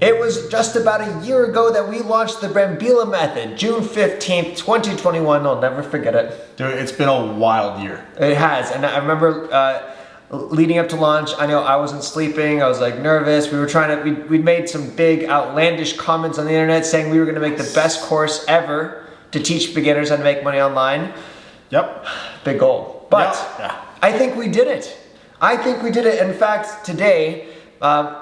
It was just about a year ago that we launched the Brambilla Method, June 15th, 2021. I'll never forget it. Dude, it's been a wild year. It has, and I remember leading up to launch, I know I wasn't sleeping, I was like nervous. We were we'd made some big outlandish comments on the internet saying we were gonna make the best course ever to teach beginners how to make money online. Yep. Big goal. But yeah. I think we did it. I think we did it. In fact, today,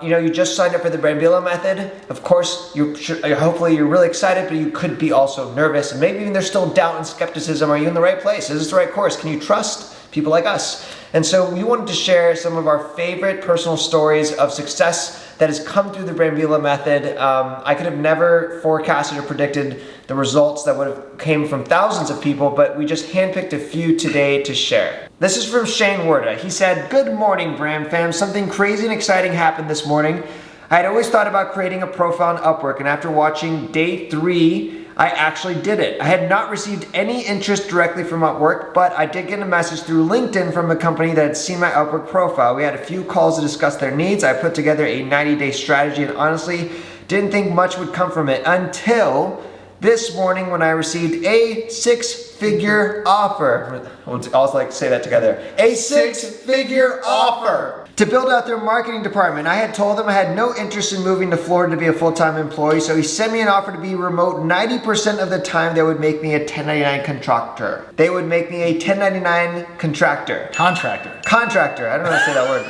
you just signed up for the Brambilla Method. Of course, hopefully you're really excited, but you could be also nervous, and maybe even there's still doubt and skepticism. Are you in the right place? Is this the right course? Can you trust people like us? And so we wanted to share some of our favorite personal stories of success that has come through the Brambilla Method. I could have never forecasted or predicted the results that would have came from thousands of people, but we just handpicked a few today to share. This is from Shane Werda. He said, "Good morning, Bram fam. Something crazy and exciting happened this morning. I had always thought about creating a profile on Upwork, and after watching day 3, I actually did it. I had not received any interest directly from Upwork, but I did get a message through LinkedIn from a company that had seen my Upwork profile. We had a few calls to discuss their needs. I put together a 90-day strategy and honestly didn't think much would come from it until this morning when I received a 6-figure offer." I'll also like to say that together. A 6-figure offer to build out their marketing department. I had told them I had no interest in moving to Florida to be a full-time employee, so he sent me an offer to be remote 90% of the time. They would make me a 1099 contractor. They would make me a 1099 contractor. Contractor. I don't know how to say that word.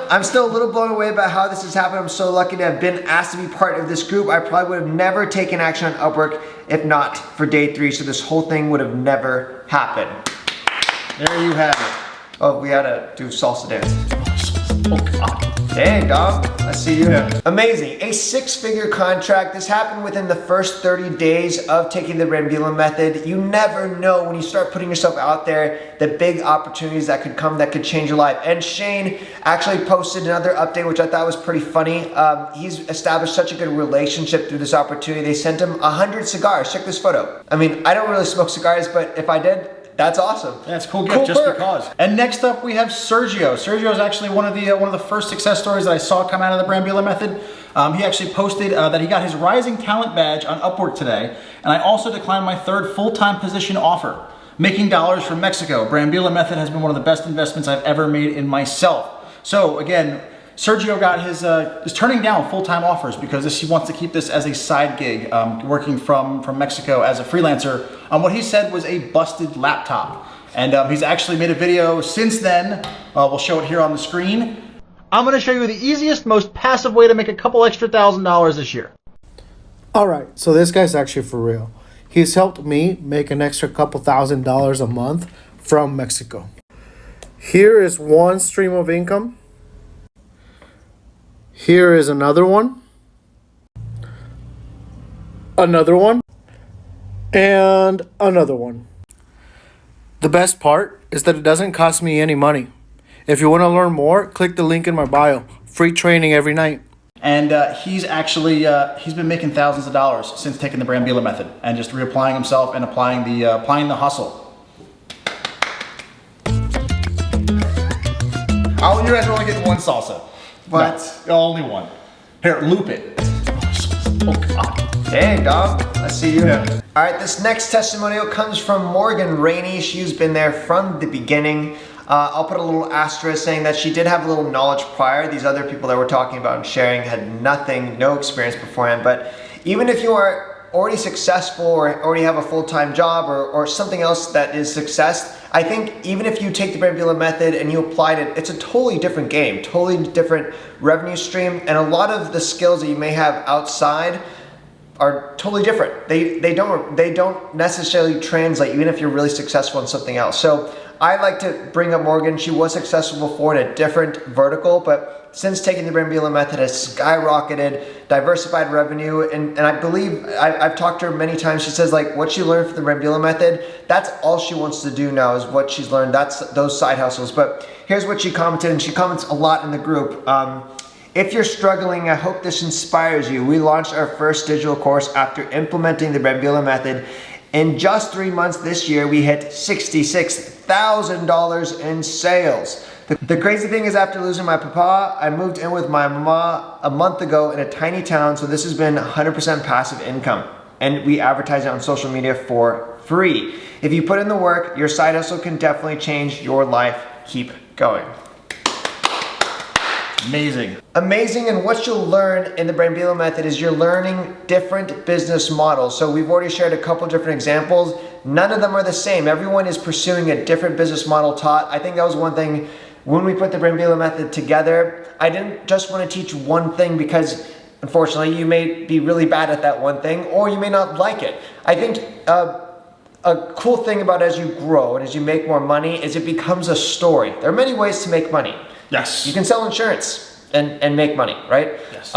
I'm still a little blown away about how this has happened. I'm so lucky to have been asked to be part of this group. I probably would have never taken action on Upwork if not for day 3, so this whole thing would have never happened. There you have it. Oh, we had to do salsa dance. Oh God. Dang, dog. I see you. Yeah. Amazing. A 6-figure contract. This happened within the first 30 days of taking the Brambilla Method. You never know when you start putting yourself out there, the big opportunities that could come that could change your life. And Shane actually posted another update, which I thought was pretty funny. He's established such a good relationship through this opportunity. They sent him 100 cigars. Check this photo. I mean, I don't really smoke cigars, but if I did, that's awesome. That's a cool gift, just perk. because. And next up we have Sergio. Sergio is actually one of the first success stories that I saw come out of the Brambilla Method. He actually posted that he got his Rising Talent badge on Upwork today, and I also declined my 3rd full-time position offer. Making dollars from Mexico. Brambilla Method has been one of the best investments I've ever made in myself. So again, Sergio got is turning down full-time offers because he wants to keep this as a side gig, working from Mexico as a freelancer on what he said was a busted laptop. And he's actually made a video since then. We'll show it here on the screen. I'm gonna show you the easiest, most passive way to make a couple extra $1,000 this year. Alright, so this guy's actually for real. He's helped me make an extra couple $1,000s a month from Mexico. Here is one stream of income. Here is another one. Another one. And another one. The best part is that it doesn't cost me any money. If you want to learn more, click the link in my bio. Free training every night. And he's actually, he's been making thousands of dollars since taking the Brambilla Method and just reapplying himself and applying the hustle. Oh, you guys are only getting one salsa. But no, only one. Here, loop it. Oh God. Dang, dog. I see you. Yeah. All right, this next testimonial comes from Morgan Rainey. She's been there from the beginning. I'll put a little asterisk saying that she did have a little knowledge prior. These other people that we're talking about and sharing had no experience beforehand. But even if you are already successful or already have a full-time job or something else that is success, I think even if you take the Brambilla Method and you applied it, it's a totally different game, totally different revenue stream, and a lot of the skills that you may have outside are totally different. They don't necessarily translate even if you're really successful in something else. So I like to bring up Morgan. She was successful before in a different vertical, but since taking the Brambilla Method has skyrocketed, diversified revenue, and I believe, I've talked to her many times, she says like what she learned from the Brambilla Method, that's all she wants to do now is what she's learned, that's those side hustles. But here's what she commented, and she comments a lot in the group. If you're struggling, I hope this inspires you. We launched our first digital course after implementing the Brambilla Method In just 3 months this year, we hit $66,000 in sales. The crazy thing is, after losing my papa, I moved in with my mama a month ago in a tiny town, so this has been 100% passive income. And we advertise it on social media for free. If you put in the work, your side hustle can definitely change your life. Keep going. Amazing. Amazing, and what you'll learn in the Brambilla method is you're learning different business models. So we've already shared a couple different examples. None of them are the same. Everyone is pursuing a different business model taught. I think that was one thing when we put the Brambilla method together. I didn't just want to teach one thing because unfortunately you may be really bad at that one thing, or you may not like it. I think a cool thing about as you grow and as you make more money is it becomes a story. There are many ways to make money. Yes. You can sell insurance and make money, right? Yes.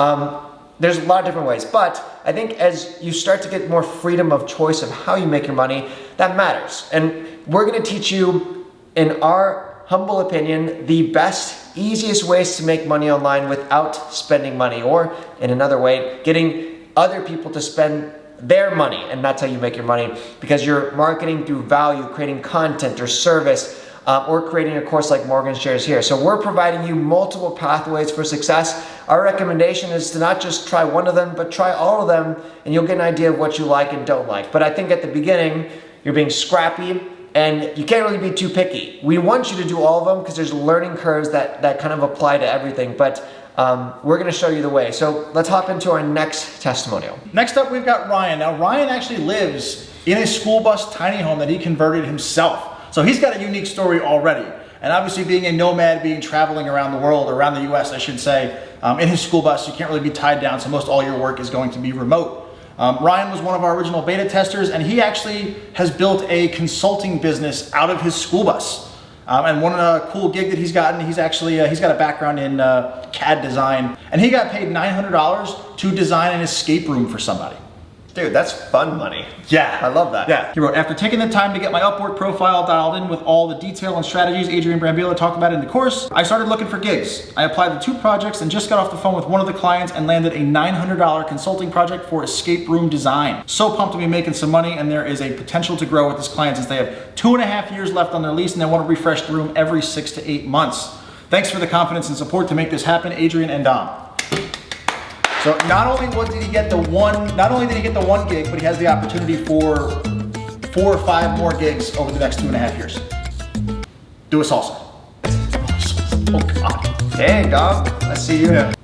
There's a lot of different ways, but I think as you start to get more freedom of choice of how you make your money, that matters. And we're gonna teach you, in our humble opinion, the best, easiest ways to make money online without spending money, or in another way, getting other people to spend their money, and that's how you make your money, because you're marketing through value, creating content or service, or creating a course like Morgan shares here. So we're providing you multiple pathways for success. Our recommendation is to not just try one of them, but try all of them, and you'll get an idea of what you like and don't like. But I think at the beginning, you're being scrappy, and you can't really be too picky. We want you to do all of them because there's learning curves that kind of apply to everything, but we're gonna show you the way. So let's hop into our next testimonial. Next up, we've got Ryan. Now, Ryan actually lives in a school bus tiny home that he converted himself. So he's got a unique story already. And obviously being a nomad, being traveling around the world, or around the US, I should say, in his school bus, you can't really be tied down, so most all your work is going to be remote. Ryan was one of our original beta testers, and he actually has built a consulting business out of his school bus. And one cool gig that he's gotten, he's got a background in CAD design, and he got paid $900 to design an escape room for somebody. Dude, that's fun money. Yeah. I love that. Yeah. He wrote, after taking the time to get my Upwork profile dialed in with all the detail and strategies Adrian Brambilla talked about in the course, I started looking for gigs. I applied to 2 projects and just got off the phone with one of the clients and landed a $900 consulting project for escape room design. So pumped to be making some money, and there is a potential to grow with this client since they have 2.5 years left on their lease and they want to refresh the room every 6 to 8 months. Thanks for the confidence and support to make this happen, Adrian and Dom. So not only did he get the one gig, but he has the opportunity for 4 or 5 more gigs over the next 2.5 years. Do a salsa. Oh God. Dang, dog. I see you. Yeah.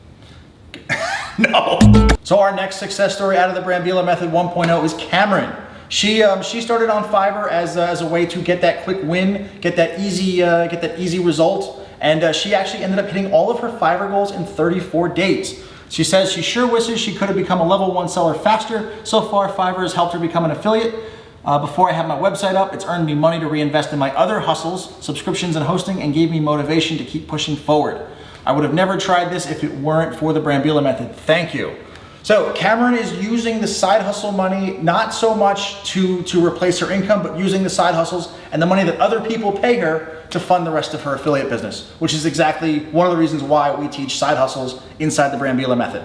No. So our next success story out of the Brambilla Method 1.0 is Cameron. She started on Fiverr as a way to get that quick win, get that easy result, and she actually ended up hitting all of her Fiverr goals in 34 days. She says she sure wishes she could have become a level 1 seller faster. So far, Fiverr has helped her become an affiliate. Before I have my website up, it's earned me money to reinvest in my other hustles, subscriptions and hosting, and gave me motivation to keep pushing forward. I would have never tried this if it weren't for the Brambilla Method. Thank you. So Cameron is using the side hustle money, not so much to replace her income, but using the side hustles and the money that other people pay her to fund the rest of her affiliate business, which is exactly one of the reasons why we teach side hustles inside the Brambilla Method.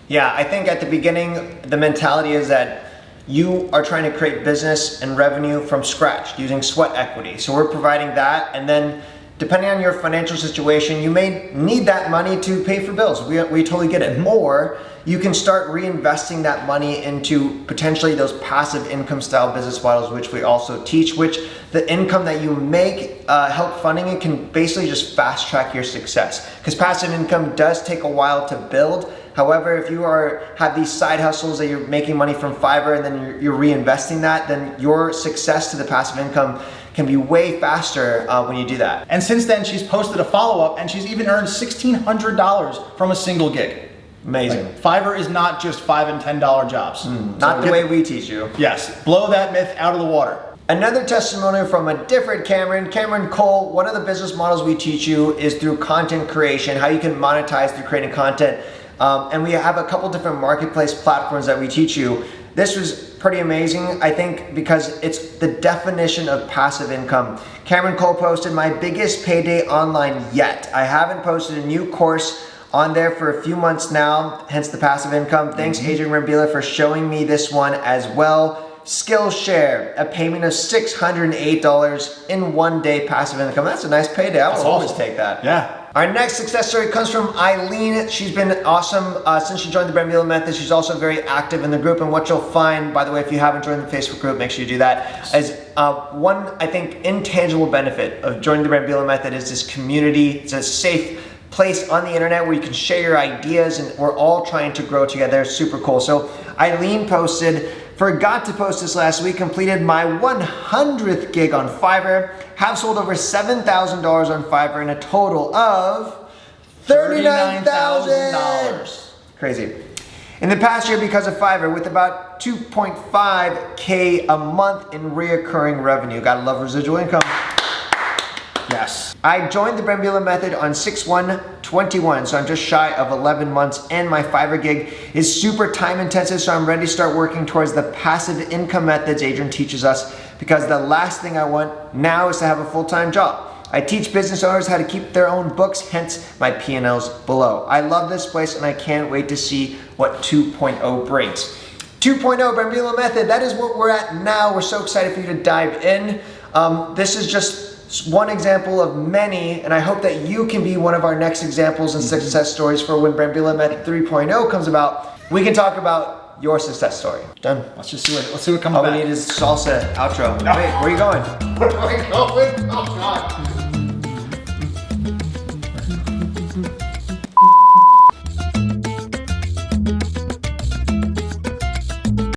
Yeah, I think at the beginning, the mentality is that you are trying to create business and revenue from scratch using sweat equity. So we're providing that, and then depending on your financial situation, you may need that money to pay for bills. We totally get it. Or you can start reinvesting that money into potentially those passive income style business models, which we also teach, which the income that you make help funding it can basically just fast track your success. Because passive income does take a while to build. However, if you have these side hustles that you're making money from Fiverr and then you're reinvesting that, then your success to the passive income can be way faster when you do that. And since then, she's posted a follow-up, and she's even earned $1,600 from a single gig. Amazing. Like, Fiverr is not just $5 and $10 jobs. Not the way we teach you. Yes, blow that myth out of the water. Another testimonial from a different Cameron Cole. One of the business models we teach you is through content creation, how you can monetize through creating content. And we have a couple different marketplace platforms that we teach you. This was pretty amazing, I think, because it's the definition of passive income. Cameron Cole posted, my biggest payday online yet. I haven't posted a new course on there for a few months now, hence the passive income. Thanks Adrian Brambilla for showing me this one as well. Skillshare, a payment of $608 in 1 day passive income. That's a nice payday. I will always take that. Yeah. Our next success story comes from Eileen. She's been awesome since she joined the Brambilla Method. She's also very active in the group, and what you'll find, by the way, if you haven't joined the Facebook group, make sure you do that, is one, I think, intangible benefit of joining the Brambilla Method is this community. It's a safe place on the internet where you can share your ideas, and we're all trying to grow together. It's super cool. So Eileen posted, forgot to post this last week, completed my 100th gig on Fiverr, have sold over $7,000 on Fiverr in a total of $39,000. Crazy. In the past year because of Fiverr, with about 2.5K a month in reoccurring revenue. Gotta love residual income. Yes. I joined the Brambilla Method on 6/1/21, so I'm just shy of 11 months, and my Fiverr gig is super time intensive, so I'm ready to start working towards the passive income methods Adrian teaches us, because the last thing I want now is to have a full-time job. I teach business owners how to keep their own books, hence my P&Ls below. I love this place, and I can't wait to see what 2.0 brings. 2.0 Brambilla Method, that is what we're at now. We're so excited for you to dive in. This is just one example of many, and I hope that you can be one of our next examples and success stories for when Brambilla Method 3.0 comes about. We can talk about your success story. Done. Let's see what comes All back. we need is salsa outro. Wait, where are you going? Where am I going? Oh God.